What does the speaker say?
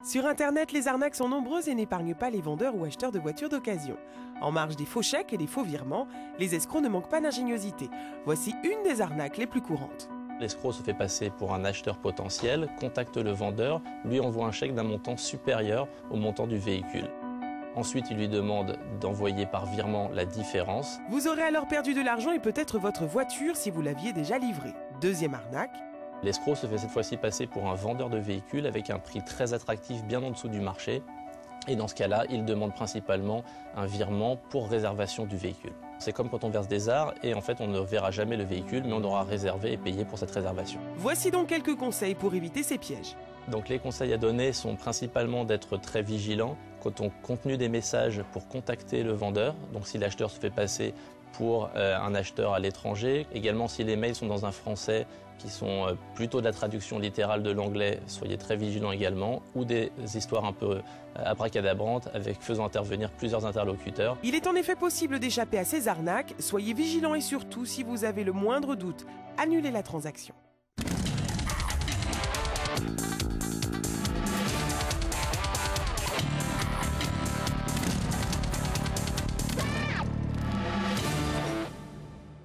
Sur Internet, les arnaques sont nombreuses et n'épargnent pas les vendeurs ou acheteurs de voitures d'occasion. En marge des faux chèques et des faux virements, les escrocs ne manquent pas d'ingéniosité. Voici une des arnaques les plus courantes. L'escroc se fait passer pour un acheteur potentiel, contacte le vendeur, lui envoie un chèque d'un montant supérieur au montant du véhicule. Ensuite, il lui demande d'envoyer par virement la différence. Vous aurez alors perdu de l'argent et peut-être votre voiture si vous l'aviez déjà livrée. Deuxième arnaque. L'escroc se fait cette fois-ci passer pour un vendeur de véhicules avec un prix très attractif bien en dessous du marché. Et dans ce cas-là, il demande principalement un virement pour réservation du véhicule. C'est comme quand on verse des arts et en fait on ne verra jamais le véhicule mais on aura réservé et payé pour cette réservation. Voici donc quelques conseils pour éviter ces pièges. Donc les conseils à donner sont principalement d'être très vigilant quant au contenu des messages pour contacter le vendeur. Donc si l'acheteur se fait passer pour un acheteur à l'étranger. Également, si les mails sont dans un français qui sont plutôt de la traduction littérale de l'anglais, soyez très vigilants également. Ou des histoires un peu abracadabrantes avec faisant intervenir plusieurs interlocuteurs. Il est en effet possible d'échapper à ces arnaques. Soyez vigilants et surtout, si vous avez le moindre doute, annulez la transaction.